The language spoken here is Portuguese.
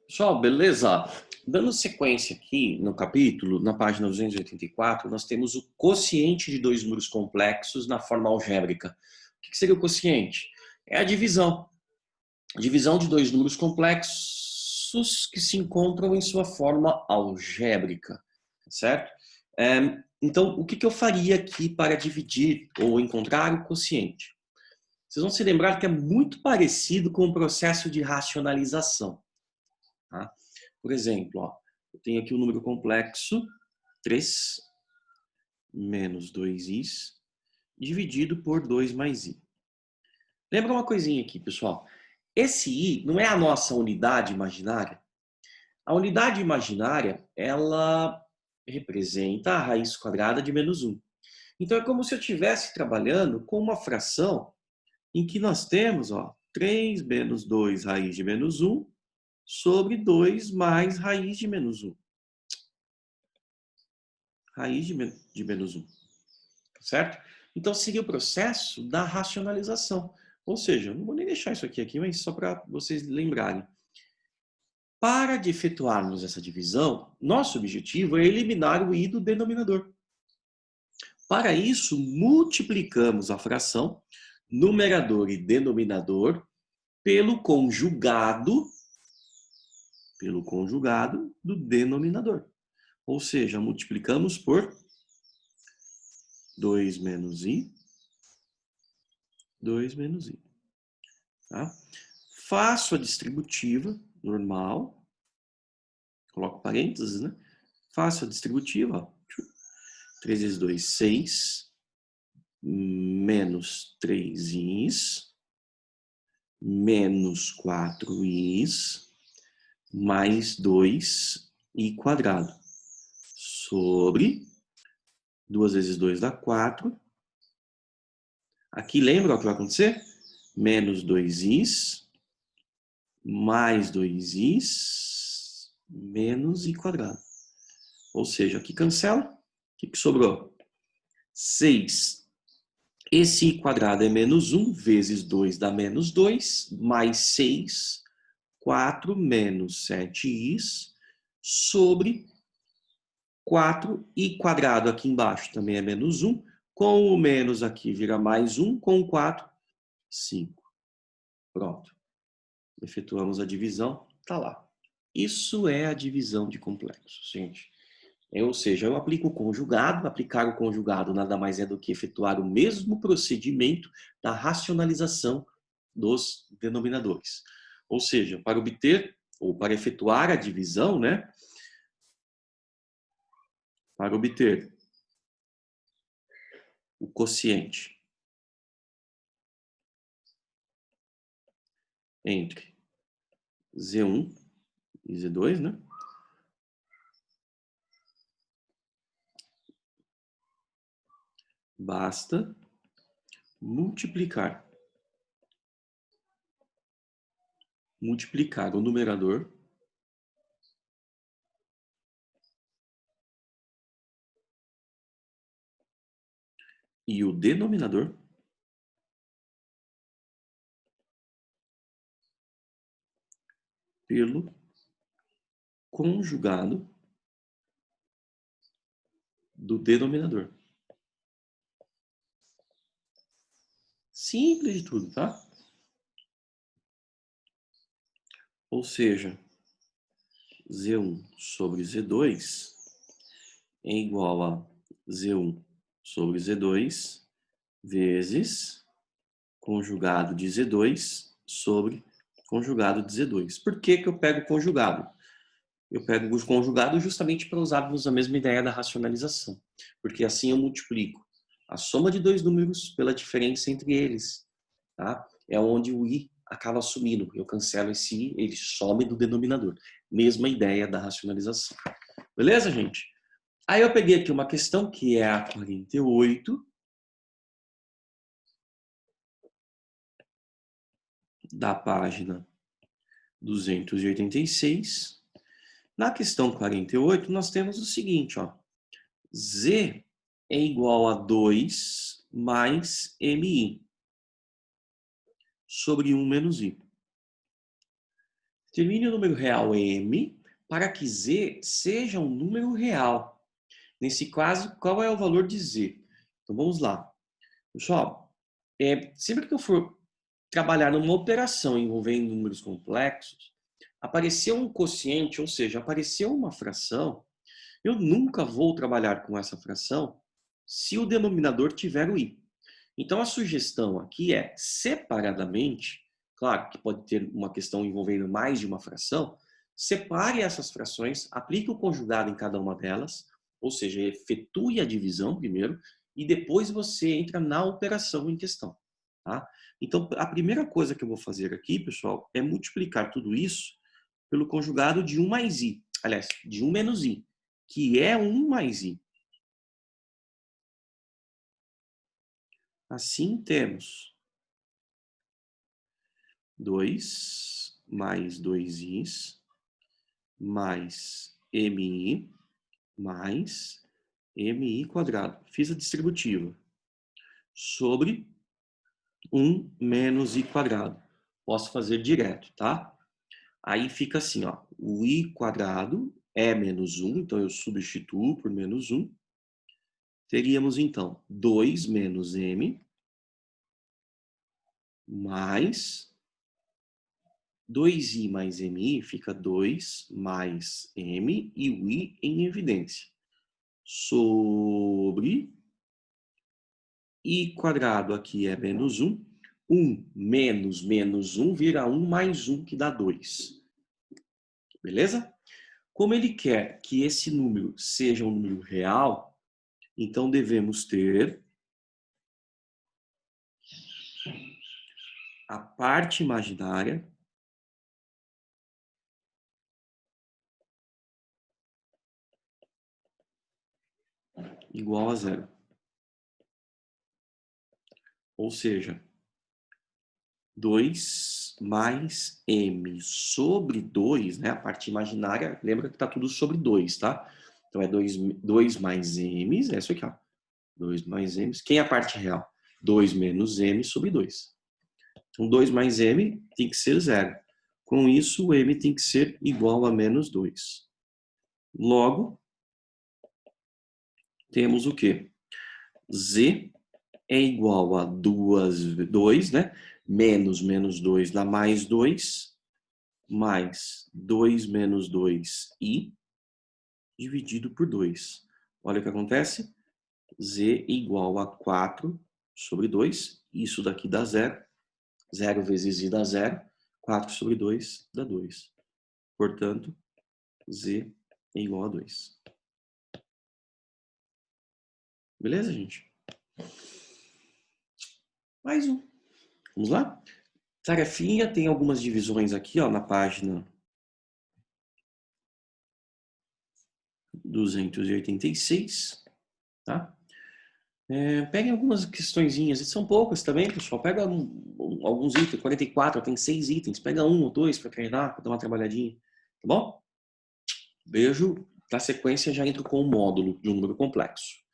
Pessoal, beleza? Dando sequência aqui no capítulo, na página 284, nós temos o quociente de dois números complexos na forma algébrica. O que seria o quociente? É a divisão. A divisão de dois números complexos que se encontram em sua forma algébrica, certo? Então, o que eu faria aqui para dividir ou encontrar o quociente? Vocês vão se lembrar que é muito parecido com o processo de racionalização. Tá? Por exemplo, ó, eu tenho aqui o número complexo 3 menos 2i dividido por 2 mais i. Lembra uma coisinha aqui, pessoal? Esse i não é a nossa unidade imaginária. A unidade imaginária, ela representa a raiz quadrada de menos 1. Então, é como se eu estivesse trabalhando com uma fração em que nós temos 3 menos 2 raiz de menos 1 sobre 2 mais raiz de menos 1. Raiz de menos 1. Certo? Então, seria o processo da racionalização. Ou seja, não vou nem deixar isso aqui, mas só para vocês lembrarem. Para de efetuarmos essa divisão, nosso objetivo é eliminar o i do denominador. Para isso, multiplicamos a fração, numerador e denominador, pelo conjugado do denominador. Ou seja, multiplicamos por 2 menos i, 2 menos i. Tá? Faço a distributiva normal, coloco parênteses, né? Faço a distributiva, 3 vezes 2, 6, menos 3i, menos 4i, mais 2i quadrado, sobre 2 vezes 2 dá 4. Aqui lembra o que vai acontecer? Menos 2i, mais 2i, menos i quadrado. Ou seja, aqui cancela. O que sobrou? 6. Esse i quadrado é menos 1 vezes 2 dá menos 2, mais 6, 4 menos 7i sobre 4i quadrado aqui embaixo também é menos 1. Com o menos aqui vira mais 1, com o 4, 5. Pronto. Efetuamos a divisão, tá lá. Isso é a divisão de complexos, gente. Ou seja, eu aplico o conjugado. Aplicar o conjugado nada mais é do que efetuar o mesmo procedimento da racionalização dos denominadores. Ou seja, para obter ou para efetuar a divisão, né? Para obter o quociente entre Z1 e Z2, né? Basta multiplicar o numerador e o denominador pelo conjugado do denominador. Simples de tudo, tá? Ou seja, Z1 sobre Z2 é igual a Z1 sobre Z2 vezes conjugado de Z2 sobre conjugado de Z2. Por que eu pego conjugado? Eu pego o conjugado justamente para usarmos a mesma ideia da racionalização. Porque assim eu multiplico a soma de dois números pela diferença entre eles. Tá? É onde o i acaba sumindo. Eu cancelo esse i, ele some do denominador. Mesma ideia da racionalização. Beleza, gente? Aí eu peguei aqui uma questão que é a 48 da página 286. Na questão 48, nós temos o seguinte, ó. Z é igual a 2 mais mi sobre 1 menos i. Determine o número real m para que z seja um número real. Nesse caso, qual é o valor de z? Então vamos lá. Pessoal, sempre que eu for trabalhar numa operação envolvendo números complexos, apareceu um quociente, ou seja, apareceu uma fração, eu nunca vou trabalhar com essa fração se o denominador tiver o i. Então a sugestão aqui é, separadamente, claro que pode ter uma questão envolvendo mais de uma fração, separe essas frações, aplique o conjugado em cada uma delas, ou seja, efetue a divisão primeiro, e depois você entra na operação em questão. Tá? Então, a primeira coisa que eu vou fazer aqui, pessoal, é multiplicar tudo isso pelo conjugado de 1 mais i. Aliás, de 1 menos i, que é 1 mais i. Assim, temos 2 mais 2i mais mi mais mi quadrado. Fiz a distributiva. Sobre 1 menos i quadrado. Posso fazer direto, tá? Aí fica assim, ó. O i quadrado é menos 1, então eu substituo por menos 1. Teríamos, então, 2 menos m mais 2i mais mi fica 2 mais m e o i em evidência. Sobre i quadrado aqui é menos 1. 1 menos menos 1 vira 1 mais 1, que dá 2. Beleza? Como ele quer que esse número seja um número real, então devemos ter a parte imaginária igual a zero. Ou seja, 2 mais m sobre 2, né? A parte imaginária, lembra que está tudo sobre 2, tá? Então é 2 mais m, é isso aqui, ó. 2 mais m. Quem é a parte real? 2 menos m sobre 2. Então 2 mais m tem que ser zero. Com isso, o m tem que ser igual a menos 2. Logo, temos o quê? Z é igual a 2, né? Menos menos 2 dá mais 2, mais 2 menos 2i, dividido por 2. Olha o que acontece. Z igual a 4 sobre 2. Isso daqui dá 0. 0 vezes i dá 0. 4 sobre 2 dá 2. Portanto, Z é igual a 2. Beleza, gente? Mais um. Vamos lá? Tarefinha, tem algumas divisões aqui, ó, na página 286, tá? Peguem algumas questõezinhas, são poucas também, pessoal. Pega alguns itens, 44, tem 6 itens. Pega um ou dois para treinar, para dar uma trabalhadinha, tá bom? Beijo. Na sequência, já entro com o módulo de um número complexo.